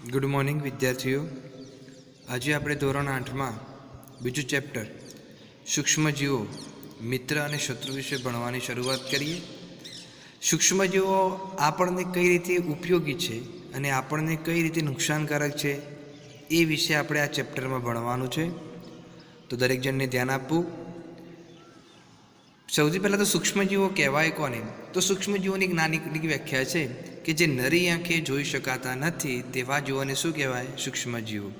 Good morning વિદ્યાર્થીઓ. આજે આપણે ધોરણ 8માં બીજું ચેપ્ટર સૂક્ષ્મજીવો મિત્ર અને શત્રુ વિશે ભણવાની શરૂઆત કરીએ. સૂક્ષ્મજીવો આપણને કઈ રીતે ઉપયોગી છે અને આપણને કઈ રીતે નુકસાનકારક છે એ વિશે આપણે આ ચેપ્ટરમાં ભણવાનું છે. તો દરેક જણને ધ્યાન આપવું. સૌથી પહેલાં તો સૂક્ષ્મજીવો કહેવાય કોને? તો સૂક્ષ્મજીવોની એક નાની વ્યાખ્યા છે કે જે નરી આંખે જોઈ શકાતા નથી તેવા જીવોને શું કહેવાય? સૂક્ષ્મજીવો.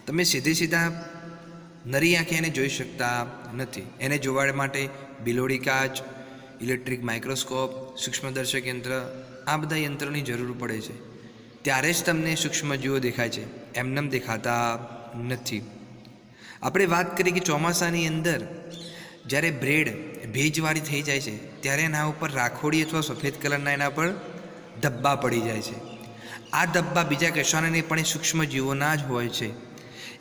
તમે સીધા નરી આંખે એને જોઈ શકતા નથી. એને જોવા માટે બિલોડી કાચ, ઇલેક્ટ્રિક માઇક્રોસ્કોપ, સૂક્ષ્મદર્શક યંત્ર, આ બધા યંત્રોની જરૂર પડે છે. ત્યારે જ તમને સૂક્ષ્મજીવો દેખાય છે, એમનેમ દેખાતા નથી. આપણે વાત કરીએ કે ચોમાસાની અંદર જ્યારે બ્રેડ ભેજવાળી થઈ જાય છે ત્યારે એના ઉપર રાખોડી અથવા સફેદ કલરના એના પર ધબ્બા પડી જાય છે. આ ધબ્બા બીજા કશાના નહીં પણ એ સૂક્ષ્મજીવોના જ હોય છે.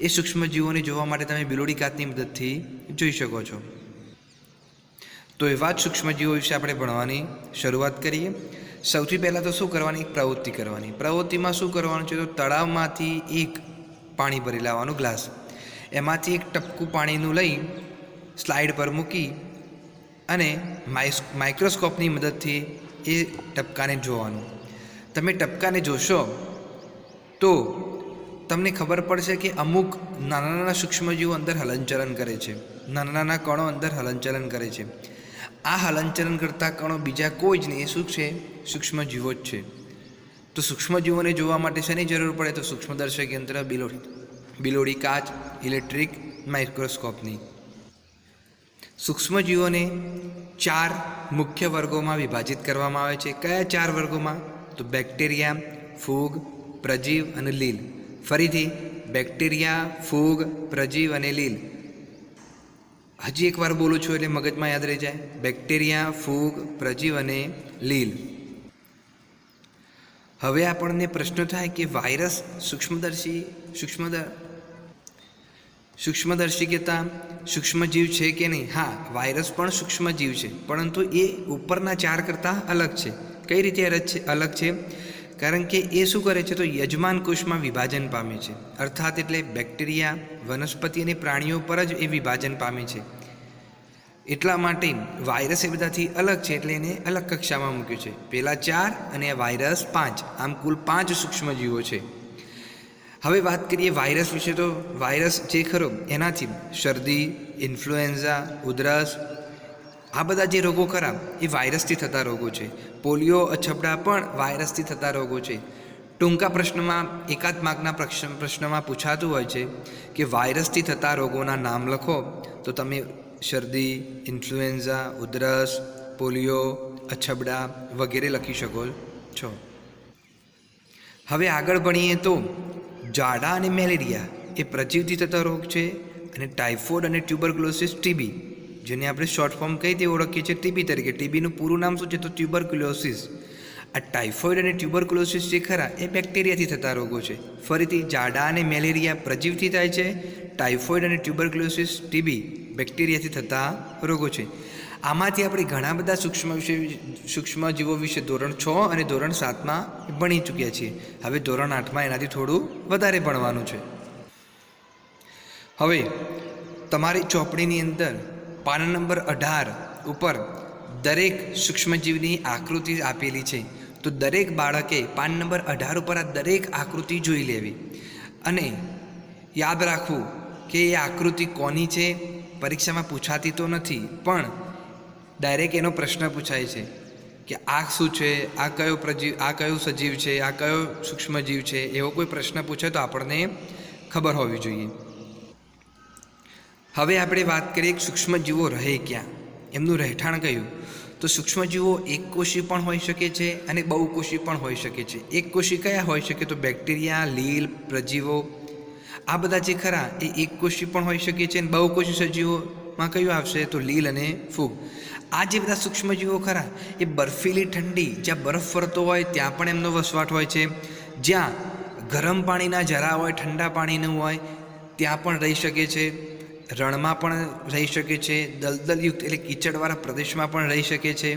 એ સૂક્ષ્મજીવોને જોવા માટે તમે બિલોડી કાચની મદદથી જોઈ શકો છો. તો એવા જ સૂક્ષ્મજીવો વિશે આપણે ભણવાની શરૂઆત કરીએ. સૌથી પહેલાં તો શું કરવાની? એક પ્રવૃત્તિ કરવાની. પ્રવૃત્તિમાં શું કરવાનું છે? તો તળાવમાંથી એક પાણી ભરી લાવવાનું ગ્લાસ, એમાંથી એક ટપકું પાણીનું લઈ સ્લાઇડ પર મૂકી અને માઇક્રોસ્કોપની મદદથી એ ટપકાને જોવાનું. તમે ટપકાને જોશો તો તમને ખબર પડશે કે અમુક નાના સૂક્ષ્મજીવો અંદર હલનચલન કરે છે. નાના કણો અંદર હલનચલન કરે છે. આ હલનચલન કરતા કણો બીજા કોઈ જ નહીં, એ શું છે? સૂક્ષ્મજીવો જ છે. તો સૂક્ષ્મજીવોને જોવા માટે શેની જરૂર પડે? તો સૂક્ષ્મદર્શક યંત્ર, બિલોડી કાચ, ઇલેક્ટ્રિક માઇક્રોસ્કોપની. સૂક્ષ્મજીવોને 4 મુખ્ય વર્ગોમાં વિભાજિત કરવામાં આવે છે. કયા 4 વર્ગોમાં? તો બેક્ટેરિયા, ફૂગ, પ્રજીવ અને લીલ. ફરીથી બેક્ટેરિયા, ફૂગ, પ્રજીવ અને લીલ. હજી એકવાર બોલું છું એટલે મગજમાં યાદ રહી જાય. બેક્ટેરિયા, ફૂગ, પ્રજીવ અને લીલ. હવે આપણને પ્રશ્ન થાય કે વાયરસ સૂક્ષ્મદર્શિકતા સૂક્ષ્મજીવ છે કે નહીં? હા, વાયરસ પણ સૂક્ષ્મજીવ છે, પરંતુ એ ઉપરના 4 કરતાં અલગ છે. કઈ રીતે અલગ છે? કારણ કે એ શું કરે છે? તો યજમાન કોષમાં વિભાજન પામે છે. અર્થાત એટલે બેક્ટેરિયા, વનસ્પતિ અને પ્રાણીઓ પર જ એ વિભાજન પામે છે. એટલા માટે વાયરસ એ બધાથી અલગ છે, એટલે એને અલગ કક્ષામાં મૂક્યું છે. પહેલાં 4 અને વાયરસ 5, આમ કુલ 5 સૂક્ષ્મજીવો છે. હવે વાત કરીએ વાયરસ વિશે. તો વાયરસ જે ખરો એનાથી શરદી, ઇન્ફ્લુએન્ઝા, ઉધરસ, આ બધા જે રોગો ખરા એ વાયરસથી થતા રોગો છે. પોલિયો, અછબડા પણ વાયરસથી થતા રોગો છે. ટૂંકા પ્રશ્નમાં, એકાદ માર્કના પ્રશ્નમાં પૂછાતું હોય છે કે વાયરસથી થતા રોગોના નામ લખો, તો તમે શરદી, ઇન્ફ્લુએન્ઝા, ઉધરસ, પોલિયો, અછબડા વગેરે લખી શકો છો. હવે આગળ ભણીએ તો ઝાડા અને મેલેરિયા એ પ્રજીવથી થતા રોગ છે. અને ટાઇફોઇડ અને ટ્યુબરક્યુલોસિસ, ટીબી, જેને આપણે શોર્ટ ફોર્મ કઈ રીતે ઓળખીએ છીએ? ટીબી તરીકે. ટીબીનું પૂરું નામ શું છે? તો ટ્યુબરક્યુલોસિસ. આ ટાઇફોઇડ અને ટ્યુબરક્યુલોસિસ જે ખરા એ બેક્ટેરિયાથી થતા રોગો છે. ફરીથી જરડા અને મેલેરિયા પ્રજીવથી થાય છે. ટાઇફોઇડ અને ટ્યુબરક્યુલોસિસ, ટીબી બેક્ટેરિયાથી થતા રોગો છે. આમાંથી આપણે ઘણા બધા સૂક્ષ્મજીવો વિશે ધોરણ 6 અને ધોરણ 7માં ભણી ચૂક્યા છીએ. હવે ધોરણ 8માં એનાથી થોડું વધારે ભણવાનું છે. હવે તમારી ચોપડીની અંદર પાના નંબર 18 ઉપર દરેક સૂક્ષ્મજીવની આકૃતિ આપેલી છે. તો દરેક બાળકે પાન નંબર 18 ઉપર આ દરેક આકૃતિ જોઈ લેવી અને યાદ રાખવું કે એ આકૃતિ કોની છે. પરીક્ષામાં પૂછાતી તો નથી, પણ ડાયરેક્ટ એનો પ્રશ્ન પૂછાય છે કે આ શું છે, આ કયો સજીવ છે, આ કયો સૂક્ષ્મજીવ છે. એવો કોઈ પ્રશ્ન પૂછે તો આપણને ખબર હોવી જોઈએ. હવે આપણે વાત કરીએ સૂક્ષ્મજીવો રહે ક્યાં, એમનું રહેઠાણ કયું? તો સૂક્ષ્મજીવો એકકોષી પણ હોઈ શકે છે અને બહુકોષી પણ હોઈ શકે છે. એકકોષી કયા હોઈ શકે? તો બેક્ટેરિયા, લીલ, પ્રજીવો, આ બધા જે ખરા એ એકકોષી પણ હોઈ શકે છે. અને બહુકોષી સજીવોમાં કયું આવશે? તો લીલ અને ફૂગ. આ જે બધા સૂક્ષ્મજીવો ખરા એ બર્ફીલી ઠંડી, જ્યાં બરફ ફરતો હોય ત્યાં પણ એમનો વસવાટ હોય છે. જ્યાં ગરમ પાણીના ઝરા હોય, ઠંડા પાણીનું હોય ત્યાં પણ રહી શકે છે. રણમાં પણ રહી શકે છે. દલદલયુક્ત એટલે કીચડવાળા પ્રદેશમાં પણ રહી શકે છે.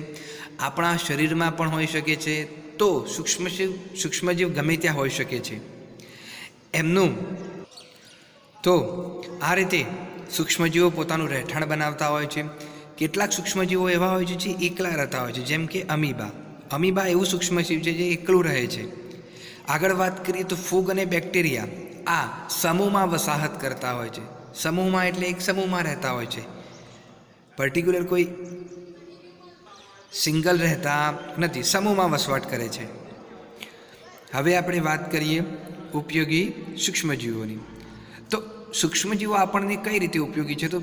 આપણા શરીરમાં પણ હોઈ શકે છે. તો સૂક્ષ્મજીવ ગમે ત્યાં હોઈ શકે છે. એમનું તો આ રીતે સૂક્ષ્મજીવો પોતાનું રહેઠાણ બનાવતા હોય છે. કેટલાક સૂક્ષ્મજીવો એવા હોય છે જે એકલા રહેતા હોય છે, જેમ કે અમીબા. અમીબા એવું સૂક્ષ્મજીવ છે જે એકલું રહે છે. આગળ વાત કરીએ તો ફૂગ અને બેક્ટેરિયા આ સમૂહમાં વસાહત કરતા હોય છે. સમૂહમાં એટલે એક સમૂહમાં રહેતા હોય છે, પર્ટિક્યુલર કોઈ સિંગલ રહેતા નથી, સમૂહમાં વસવાટ કરે છે. હવે આપણે વાત કરીએ ઉપયોગી સૂક્ષ્મજીવોની. તો સૂક્ષ્મજીવો આપણને કઈ રીતે ઉપયોગી છે તો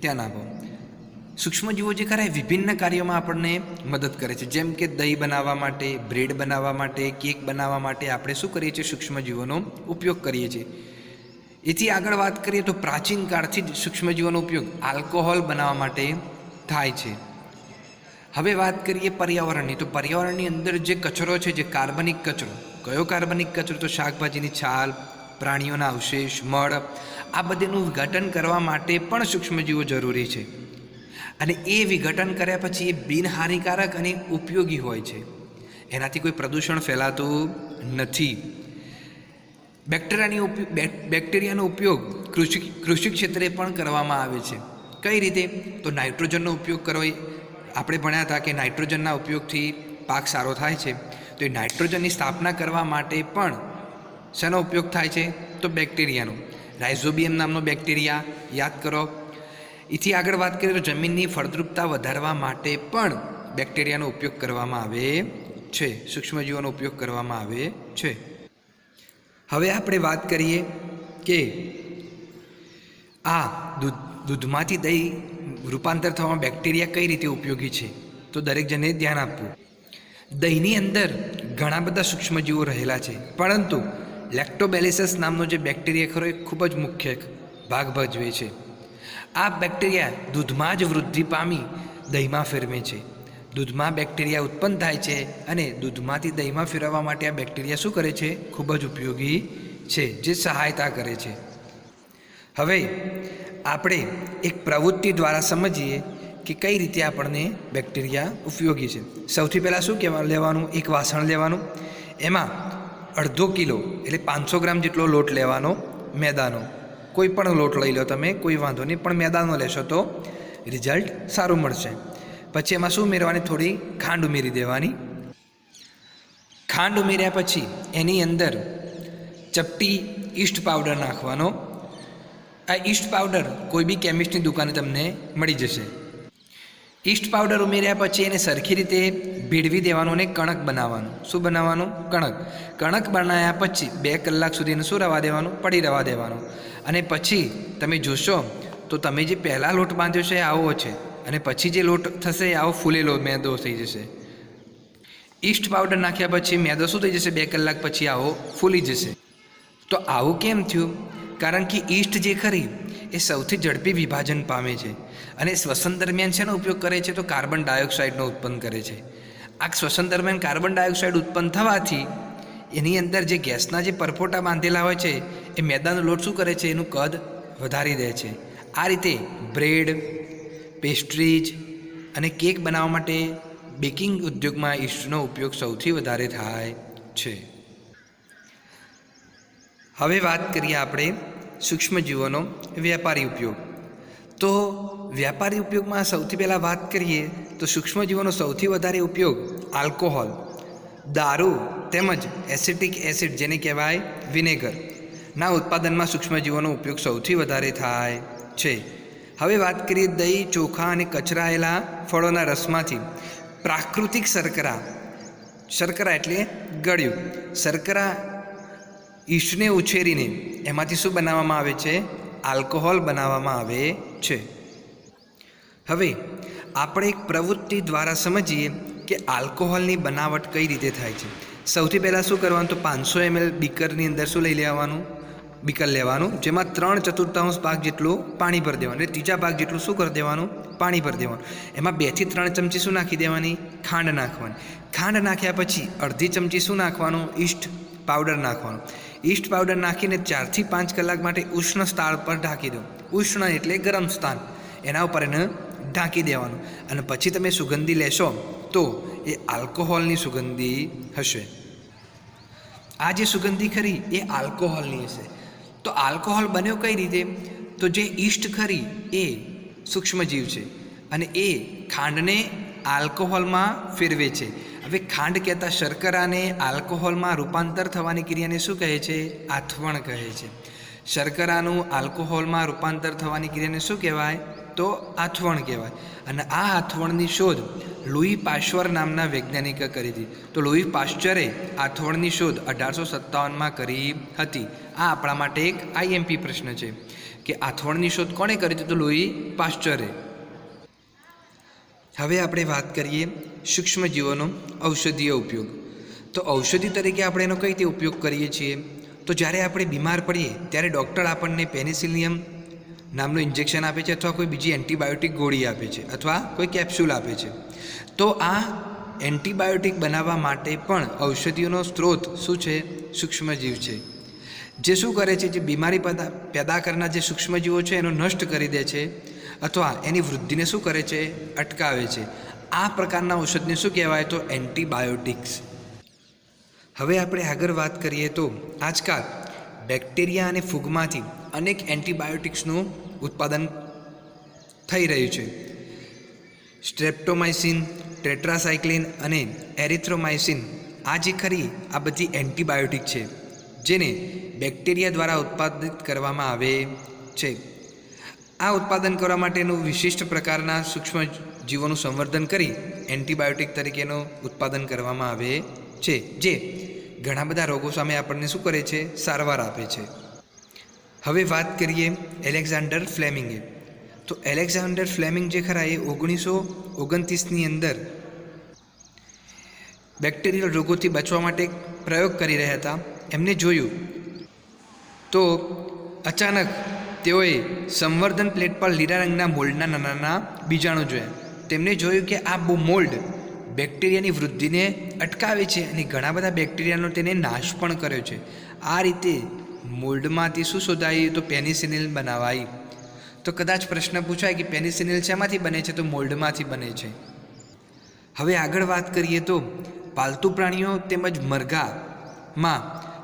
ધ્યાન આપો. સૂક્ષ્મજીવો જે ખરા વિભિન્ન કાર્યોમાં આપણને મદદ કરે છે. જેમ કે દહીં બનાવવા માટે, બ્રેડ બનાવવા માટે, કેક બનાવવા માટે આપણે શું કરીએ છીએ? સૂક્ષ્મજીવોનો ઉપયોગ કરીએ છીએ. એથી આગળ વાત કરીએ તો પ્રાચીન કાળથી જ સૂક્ષ્મજીવોનો ઉપયોગ આલ્કોહોલ બનાવવા માટે થાય છે. હવે વાત કરીએ પર્યાવરણની. તો પર્યાવરણની અંદર જે કચરો છે, જે કાર્બનિક કચરો, કયો કાર્બનિક કચરો? તો શાકભાજીની છાલ, પ્રાણીઓના અવશેષ, મળ, આ બધીનું વિઘટન કરવા માટે પણ સૂક્ષ્મજીવો જરૂરી છે. અને એ વિઘટન કર્યા પછી એ બિનહાનિકારક અને ઉપયોગી હોય છે. એનાથી કોઈ પ્રદૂષણ ફેલાતું નથી. બેક્ટેરિયાનો ઉપયોગ કૃષિ ક્ષેત્રે પણ કરવામાં આવે છે. કઈ રીતે? તો નાઇટ્રોજનનો ઉપયોગ કરવો. આપણે ભણ્યા હતા કે નાઇટ્રોજનના ઉપયોગથી પાક સારો થાય છે. તો એ નાઇટ્રોજનની સ્થાપના કરવા માટે પણ શેનો ઉપયોગ થાય છે? તો બેક્ટેરિયાનો. રાઇઝોબિયમ નામનો બેક્ટેરિયા યાદ કરો. એથી આગળ વાત કરીએ તો જમીનની ફળદ્રુપતા વધારવા માટે પણ બેક્ટેરિયાનો ઉપયોગ કરવામાં આવે છે, સૂક્ષ્મજીવોનો ઉપયોગ કરવામાં આવે છે. હવે આપણે વાત કરીએ કે આ દૂધમાંથી દહીં રૂપાંતર થવામાં બેક્ટેરિયા કઈ રીતે ઉપયોગી છે. તો દરેક જણે ધ્યાન આપવું. દહીંની અંદર ઘણા બધા સૂક્ષ્મજીવો રહેલા છે, પરંતુ લેક્ટોબેલિસસ નામનો જે બેક્ટેરિયા ખરો એ ખૂબ જ મુખ્ય ભાગ ભજવે છે. આ બેક્ટેરિયા દૂધમાં જ વૃદ્ધિ પામી દહીંમાં ફેરવે છે. દૂધમાં બેક્ટેરિયા ઉત્પન્ન થાય છે અને દૂધમાંથી દહીંમાં ફેરવવા માટે આ બેક્ટેરિયા શું કરે છે? ખૂબ જ ઉપયોગી છે, જે સહાયતા કરે છે. હવે આપણે એક પ્રવૃત્તિ દ્વારા સમજીએ કે કઈ રીતે આપણને બેક્ટેરિયા ઉપયોગી છે. સૌથી પહેલાં શું લેવાનું? એક વાસણ લેવાનું. એમાં અડધો કિલો એટલે 500 ગ્રામ જેટલો લોટ લેવાનો, મેદાનો. કોઈ પણ લોટ લઈ લો તમે, કોઈ વાંધો નહીં, પણ મેદાનો લેશો તો રિઝલ્ટ સારું મળશે. પછી એમાં શું ઉમેરવાની? થોડી ખાંડ ઉમેરી દેવાની. ખાંડ ઉમેર્યા પછી એની અંદર ચપટી ઈસ્ટ પાવડર નાખવાનો. આ ઈસ્ટ પાવડર કોઈ બી કેમિસ્ટની દુકાને તમને મળી જશે. ઈસ્ટ પાવડર ઉમેર્યા પછી એને સરખી રીતે ભેળવી દેવાનું અને કણક બનાવવાનું. શું બનાવવાનું? કણક. કણક બનાવ્યા પછી 2 કલાક સુધી એને શું રહેવા દેવાનું? પડી રહેવા દેવાનું. અને પછી તમે જોશો તો તમે જે પહેલાં લોટ બાંધ્યો છે એ આવો છે, અને પછી જે લોટ થશે એ આવો ફૂલેલો મેદો થઈ જશે. ઈસ્ટ પાવડર નાખ્યા પછી મેદો શું થઈ જશે? 2 કલાક પછી આવો ફૂલી જશે. તો આવું કેમ થયું? કારણ કે ઈસ્ટ જે ખરી એ સૌથી ઝડપી વિભાજન પામે છે અને શ્વસન દરમિયાન શેનો ઉપયોગ કરે છે? તો કાર્બન ડાયોક્સાઇડનો ઉત્પન્ન કરે છે. આ શ્વસન દરમિયાન કાર્બન ડાયોક્સાઇડ ઉત્પન્ન થવાથી એની અંદર જે ગેસના જે પરપોટા બાંધેલા હોય છે એ મેદાનો લોટ શું કરે છે? એનું કદ વધારી દે છે. આ રીતે બ્રેડ, પેસ્ટ્રીઝ અને કેક બનાવવા માટે બેકિંગ ઉદ્યોગમાં ઈસ્ટનો ઉપયોગ સૌથી વધારે થાય છે. હવે વાત કરીએ આપણે સૂક્ષ્મજીવોનો વ્યાપારી ઉપયોગ. તો વ્યાપારી ઉપયોગમાં સૌથી પહેલાં વાત કરીએ તો સૂક્ષ્મજીવોનો સૌથી વધારે ઉપયોગ આલ્કોહોલ, દારૂ તેમજ એસિટિક એસિડ જેને કહેવાય વિનેગર ના ઉત્પાદનમાં સૂક્ષ્મજીવોનો ઉપયોગ સૌથી વધારે થાય છે. હવે વાત કરીએ દહીં, ચોખા અને કચરાયેલા ફળોના રસમાંથી પ્રાકૃતિક શર્કરા. શર્કરા એટલે ગળ્યું. શર્કરા ઈસ્ટને ઉછેરીને એમાંથી શું બનાવવામાં આવે છે? આલ્કોહોલ બનાવવામાં આવે છે. હવે આપણે એક પ્રવૃત્તિ દ્વારા સમજીએ કે આલ્કોહોલની બનાવટ કઈ રીતે થાય છે. સૌથી પહેલાં શું કરવાનું? તો 500 ml બીકરની અંદર શું લઈ લેવાનું? બીકર લેવાનું, જેમાં 3/4 ભાગ જેટલું પાણી ભરી દેવાનું, એટલે 3 ભાગ જેટલું શું કરી દેવાનું? પાણી ભરી દેવાનું. એમાં 2 થી 3 ચમચી શું નાખી દેવાની? ખાંડ નાખવાની. ખાંડ નાખ્યા પછી અડધી ચમચી શું નાખવાનું? ઈસ્ટ પાવડર નાખવાનું. ઈસ્ટ પાવડર નાખીને 4 થી 5 કલાક માટે ઉષ્ણ સ્થાન પર ઢાંકી દો. ઉષ્ણ એટલે ગરમ સ્થાન, એના ઉપર એને ઢાંકી દેવાનું. અને પછી તમે સુગંધી લેશો તો એ આલ્કોહોલની સુગંધી હશે. આ જે સુગંધી ખરી એ આલ્કોહોલની હશે. તો આલ્કોહોલ બન્યો કઈ રીતે? તો જે ઈસ્ટ ખરી એ સૂક્ષ્મજીવ છે અને એ ખાંડને આલ્કોહોલમાં ફેરવે છે. હવે ખાંડ કહેતા શર્કરાને આલ્કોહોલમાં રૂપાંતર થવાની ક્રિયાને શું કહે છે? આથવણ કહે છે. શર્કરાનું આલ્કોહોલમાં રૂપાંતર થવાની ક્રિયાને શું કહેવાય? તો આથવણ કહેવાય. અને આ આથવણની શોધ લુઈ પાશ્ચર નામના વૈજ્ઞાનિકે કરી હતી. તો લુઈ પાશ્ચરે આથવણની શોધ 1857માં કરી હતી. આ આપણા માટે એક આઈએમપી પ્રશ્ન છે કે આથવણની શોધ કોણે કરી હતી? તો લુઈ પાશ્ચરે. હવે આપણે વાત કરીએ સૂક્ષ્મજીવોનો ઔષધીય ઉપયોગ. તો ઔષધિ તરીકે આપણે એનો કઈ રીતે ઉપયોગ કરીએ છીએ? તો જ્યારે આપણે બીમાર પડીએ ત્યારે ડૉક્ટર આપણને પેનિસિલિયમ નામનું ઇન્જેક્શન આપે છે, અથવા કોઈ બીજી એન્ટીબાયોટિક ગોળી આપે છે, અથવા કોઈ કેપ્સ્યુલ આપે છે. તો આ એન્ટીબાયોટિક બનાવવા માટે પણ ઔષધિઓનો સ્ત્રોત શું છે? સૂક્ષ્મજીવ છે. જે શું કરે છે? જે બીમારી પેદા કરનાર જે સૂક્ષ્મજીવો છે એનો નષ્ટ કરી દે છે, અથવા એની વૃદ્ધિને શું કરે છે? અટકાવે છે. આ પ્રકારના ઔષધને શું કહેવાય? તો એન્ટીબાયોટિક્સ. હવે આપણે આગળ વાત કરીએ તો આજકાલ બેક્ટેરિયા અને ફૂગમાંથી અનેક એન્ટીબાયોટિક્સનું ઉત્પાદન થઈ રહ્યું છે. સ્ટ્રેપ્ટોમાઇસિન, ટેટ્રાસાઇક્લિન અને એરિથ્રોમાઇસિન આ જે ખરી આ બધી એન્ટીબાયોટિક છે જેને બેક્ટેરિયા દ્વારા ઉત્પાદિત કરવામાં આવે છે. આ ઉત્પાદન કરવા માટેનું વિશિષ્ટ પ્રકારના સૂક્ષ્મ જીવોનું સંવર્ધન કરી એન્ટીબાયોટિક તરીકેનું ઉત્પાદન કરવામાં આવે છે, જે ઘણા બધા રોગો સામે આપણને શું કરે છે? સારવાર આપે છે. હવે વાત કરીએ એલેક્ઝાન્ડર ફ્લેમિંગે. તો એલેક્ઝાન્ડર ફ્લેમિંગ જે ખરા એ 1929ની અંદર બેક્ટેરિયલ રોગોથી બચવા માટે પ્રયોગ કરી રહ્યા હતા. એમને જોયું તો અચાનક તેઓએ સંવર્ધન પ્લેટ પર લીલા રંગના મોલ્ડના નાના બીજાણુ જોયા. તેમને જોયું કે આ મોલ્ડ બેક્ટેરિયાની વૃદ્ધિને અટકાવે છે અને ઘણા બધા બેક્ટેરિયાનો તેને નાશ પણ કર્યો છે. આ રીતે મોલ્ડમાંથી શું શોધાયું? તો પેનિસિલિન બનાવાઈ. તો કદાચ પ્રશ્ન પૂછાય કે પેનિસિલિન શેમાંથી બને છે? તો મોલ્ડમાંથી બને છે. હવે આગળ વાત કરીએ તો પાલતુ પ્રાણીઓ તેમજ મરઘામાં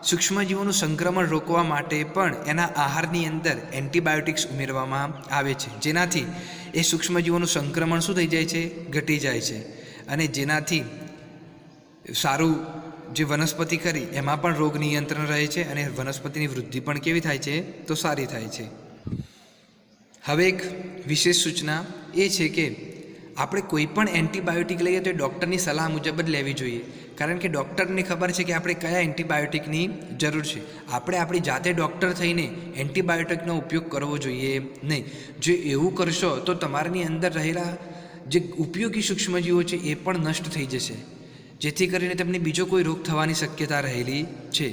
સૂક્ષ્મજીવોનું સંક્રમણ રોકવા માટે પણ એના આહારની અંદર એન્ટીબાયોટિક્સ ઉમેરવામાં આવે છે, જેનાથી એ સૂક્ષ્મજીવોનું સંક્રમણ શું થઈ જાય છે? ઘટી જાય છે. અને જેનાથી સારું જે વનસ્પતિ ખરી એમાં પણ રોગ નિયંત્રણ રહે છે અને વનસ્પતિની વૃદ્ધિ પણ કેવી થાય છે? તો સારી થાય છે. હવે એક વિશેષ સૂચના એ છે કે આપણે કોઈ પણ એન્ટીબાયોટિક લઈએ તો એ ડૉક્ટરની સલાહ મુજબ જ લેવી જોઈએ. કારણ કે ડૉક્ટરને ખબર છે કે આપણે કયા એન્ટીબાયોટિકની જરૂર છે. આપણે આપણી જાતે ડૉક્ટર થઈને એન્ટીબાયોટિકનો ઉપયોગ કરવો જોઈએ નહીં. જો એવું કરશો તો તમારની અંદર રહેલા જે ઉપયોગી સૂક્ષ્મજીવો છે એ પણ નષ્ટ થઈ જશે, જેથી કરીને તમને બીજો કોઈ રોગ થવાની શક્યતા રહેલી છે.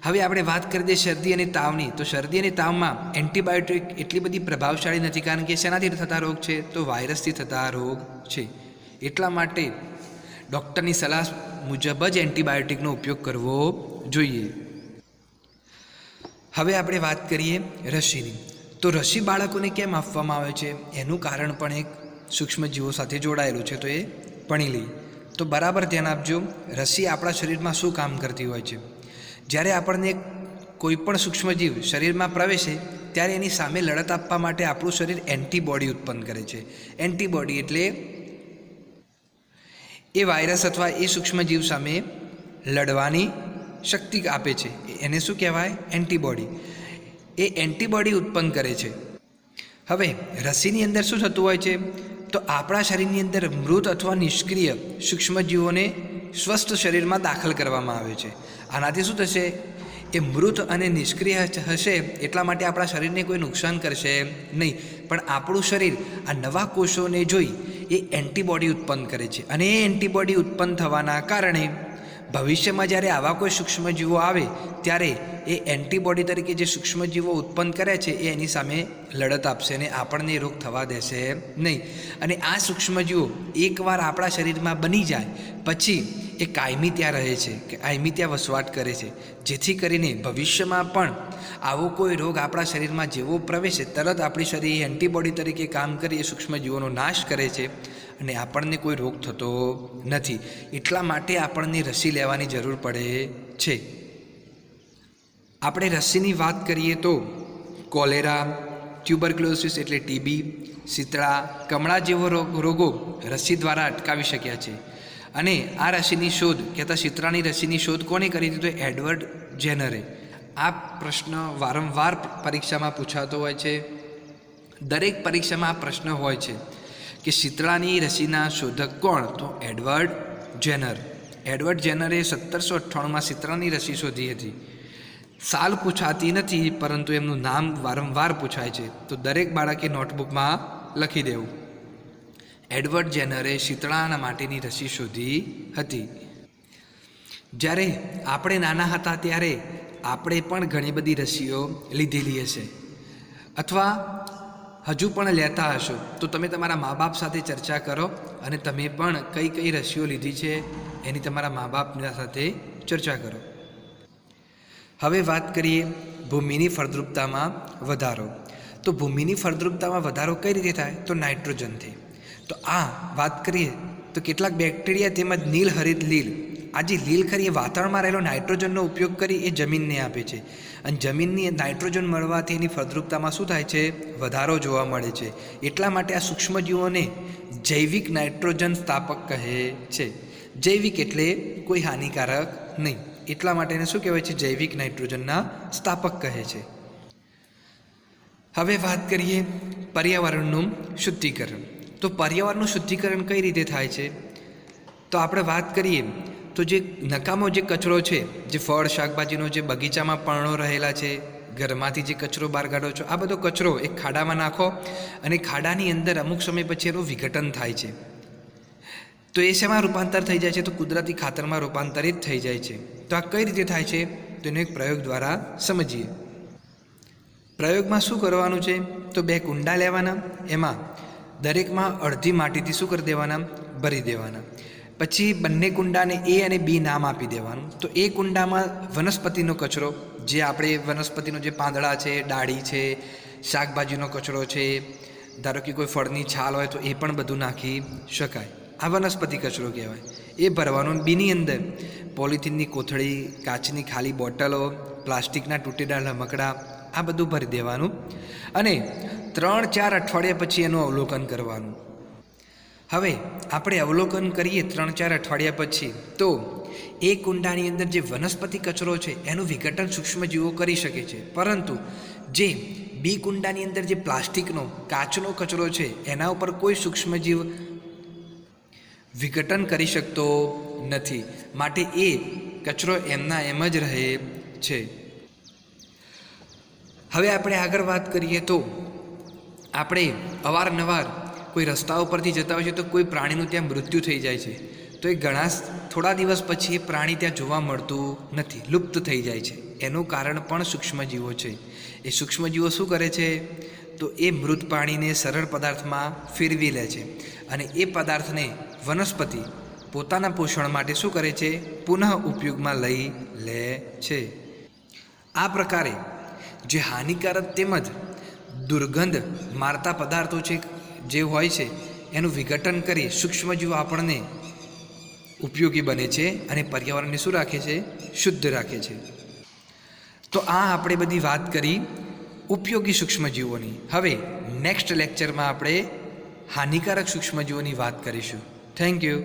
હવે આપણે વાત કરી દઈએ શરદી અને તાવની. તો શરદી અને તાવમાં એન્ટીબાયોટિક એટલી બધી પ્રભાવશાળી નથી, કારણ કે શેનાથી થતા રોગ છે? તો વાયરસથી થતા રોગ છે. એટલા માટે ડૉક્ટરની સલાહ મુજબ જ એન્ટીબાયોટિકનો ઉપયોગ કરવો જોઈએ. હવે આપણે વાત કરીએ રસીની. તો રસી બાળકોને કેમ આપવામાં આવે છે? એનું કારણ પણ એક સૂક્ષ્મજીવો સાથે જોડાયેલું છે, તો એ ભણી લઈએ. તો બરાબર ધ્યાન આપજો. રસી આપણા શરીરમાં શું કામ કરતી હોય છે? જ્યારે આપણને કોઈ પણ સૂક્ષ્મજીવ શરીરમાં પ્રવેશે ત્યારે એની સામે લડત આપવા માટે આપણું શરીર એન્ટીબોડી ઉત્પન્ન કરે છે. એન્ટીબોડી એટલે એ વાયરસ અથવા એ સૂક્ષ્મજીવ સામે લડવાની શક્તિ આપે છે. એને શું કહેવાય? એન્ટીબોડી. એ એન્ટીબોડી ઉત્પન્ન કરે છે. હવે રસીની અંદર શું થતું હોય છે? તો આપણા શરીરની અંદર મૃત અથવા નિષ્ક્રિય સૂક્ષ્મજીવોને સ્વસ્થ શરીરમાં દાખલ કરવામાં આવે છે. આનાથી શું થશે? એ મૃત અને નિષ્ક્રિય હશે એટલા માટે આપણા શરીરને કોઈ નુકસાન કરશે નહીં, પણ આપણું શરીર આ નવા કોષોને જોઈ એ એન્ટીબોડી ઉત્પન્ન કરે છે. અને એ એન્ટીબોડી ઉત્પન્ન થવાના કારણે ભવિષ્યમાં જ્યારે આવા કોઈ સૂક્ષ્મજીવો આવે ત્યારે એ એન્ટીબોડી તરીકે જે સૂક્ષ્મજીવો ઉત્પન્ન કરે છે એ એની સામે લડત આપશે અને આપણને રોગ થવા દેશે નહીં. અને આ સૂક્ષ્મજીવો એકવાર આપણા શરીરમાં બની જાય પછી એ કાયમી ત્યાં રહે છે, કે કાયમી ત્યાં વસવાટ કરે છે, જેથી કરીને ભવિષ્યમાં પણ આવો કોઈ રોગ આપણા શરીરમાં જેવો પ્રવેશે તરત આપણી શરીર એન્ટીબોડી તરીકે કામ કરી એ સૂક્ષ્મજીવોનો નાશ કરે છે અને આપણને કોઈ રોગ થતો નથી. એટલા માટે આપણને રસી લેવાની જરૂર પડે છે. આપણે રસીની વાત કરીએ તો કોલેરા, ટ્યુબરક્લોસિસ એટલે ટીબી, શીતળા, કમળા જેવો રોગો રસી દ્વારા અટકાવી શક્યા છે. અને આ રસીની શોધ કહેતા શીતળાની રસીની શોધ કોણે કરી હતી? તો એડવર્ડ જેનરે. આ પ્રશ્ન વારંવાર પરીક્ષામાં પૂછાતો હોય છે. દરેક પરીક્ષામાં આ પ્રશ્ન હોય છે કે શીતળાની રસીના શોધક કોણ? તો એડવર્ડ જેનર. એડવર્ડ જેનરે 1798માં શીતળાની રસી શોધી હતી. સાલ પૂછાતી નથી, પરંતુ એમનું નામ વારંવાર પૂછાય છે, તો દરેક બાળકે નોટબુકમાં લખી દેવું. એડવર્ડ જેનરે શીતળાના માટેની રસી શોધી હતી. જ્યારે આપણે નાના હતા ત્યારે આપણે પણ ઘણી બધી રસીઓ લીધેલી હશે, અથવા હજુ પણ લેતા હશો. તો તમે તમારા મા બાપ સાથે ચર્ચા કરો અને તમે પણ કઈ કઈ રસીઓ લીધી છે એની તમારા મા બાપના સાથે ચર્ચા કરો. હવે વાત કરીએ ભૂમિની ફળદ્રુપતામાં વધારો. તો ભૂમિની ફળદ્રુપતામાં વધારો કઈ રીતે થાય? તો નાઇટ્રોજનથી. તો આ વાત કરીએ તો કેટલાક બેક્ટેરિયા તેમજ નીલહરિત લીલ, આ જે લીલ ખરી એ વાતાવરણમાં રહેલો નાઇટ્રોજનનો ઉપયોગ કરી એ જમીનને આપે છે, અને જમીનની નાઇટ્રોજન મળવાથી એની ફળદ્રુપતામાં શું થાય છે? વધારો જોવા મળે છે. એટલા માટે આ સૂક્ષ્મજીવોને જૈવિક નાઇટ્રોજન સ્થાપક કહે છે. જૈવિક એટલે કોઈ હાનિકારક નહીં, એટલા માટે એને શું કહેવાય છે? જૈવિક નાઇટ્રોજનના સ્થાપક કહે છે. હવે વાત કરીએ પર્યાવરણનું શુદ્ધિકરણ. તો પર્યાવરણનું શુદ્ધિકરણ કઈ રીતે થાય છે? તો આપણે વાત કરીએ તો જે નકામો જે કચરો છે, જે ફળ શાકભાજીનો જે બગીચામાં પર્ણો રહેલા છે, ઘરમાંથી જે કચરો બહાર કાઢો છો, આ બધો કચરો એક ખાડામાં નાખો અને ખાડાની અંદર અમુક સમય પછી એનું વિઘટન થાય છે. તો એ શેમાં રૂપાંતર થઈ જાય છે? તો કુદરતી ખાતરમાં રૂપાંતરિત થઈ જાય છે. તો આ કઈ રીતે થાય છે? તો એનો એક પ્રયોગ દ્વારા સમજીએ. પ્રયોગમાં શું કરવાનું છે? તો 2 કુંડા લેવાના, એમાં દરેકમાં અડધી માટીથી શું કરી દેવાના? ભરી દેવાના. પછી બંને કુંડાને A અને B નામ આપી દેવાનું. તો એ કુંડામાં વનસ્પતિનો કચરો, જે આપણે વનસ્પતિનો જે પાંદડા છે, ડાળી છે, શાકભાજીનો કચરો છે, ધારો કે કોઈ ફળની છાલ હોય તો એ પણ બધું નાખી શકાય. આ વનસ્પતિ કચરો કહેવાય. એ ભરવાનું. બીની અંદર પોલિથીનની કોથળી, કાચની ખાલી બોટલો, પ્લાસ્ટિકના તૂટેલા રમકડા, આ બધું ભરી દેવાનું. અને 3-4 અઠવાડિયા પછી એનું અવલોકન કરવાનું. હવે આપણે અવલોકન કરીએ 3-4 અઠવાડિયા પછી, તો એ કુંડાની અંદર જે વનસ્પતિ કચરો છે એનું વિઘટન સૂક્ષ્મજીવો કરી શકે છે, પરંતુ જે બી કુંડાની અંદર જે પ્લાસ્ટિકનો, કાચનો કચરો છે એના ઉપર કોઈ સૂક્ષ્મજીવ વિઘટન કરી શકતો નથી. માટે એ કચરો એમના એમ જ રહે છે. હવે આપણે આગળ વાત કરીએ તો આપણે અવારનવાર કોઈ રસ્તા ઉપરથી જતા હોય છે તો કોઈ પ્રાણીનું ત્યાં મૃત્યુ થઈ જાય છે, તો એ થોડા દિવસ પછી એ પ્રાણી ત્યાં જોવા મળતું નથી, લુપ્ત થઈ જાય છે. એનું કારણ પણ સૂક્ષ્મજીવો છે. એ સૂક્ષ્મજીવો શું કરે છે? તો એ મૃત પ્રાણીને સરળ પદાર્થમાં ફેરવી લે છે, અને એ પદાર્થને વનસ્પતિ પોતાના પોષણ માટે શું કરે છે? પુનઃ ઉપયોગમાં લઈ લે છે. આ પ્રકારે જે હાનિકારક તેમજ દુર્ગંધ મારતા પદાર્થો છે જે હોય છે એનું વિઘટન કરી સૂક્ષ્મજીવો આપણને ઉપયોગી બને છે અને પર્યાવરણને શું રાખે છે? શુદ્ધ રાખે છે. તો આ આપણે બધી વાત કરી ઉપયોગી સૂક્ષ્મજીવોની. હવે નેક્સ્ટ લેક્ચરમાં આપણે હાનિકારક સૂક્ષ્મજીવોની વાત કરીશું. Thank you.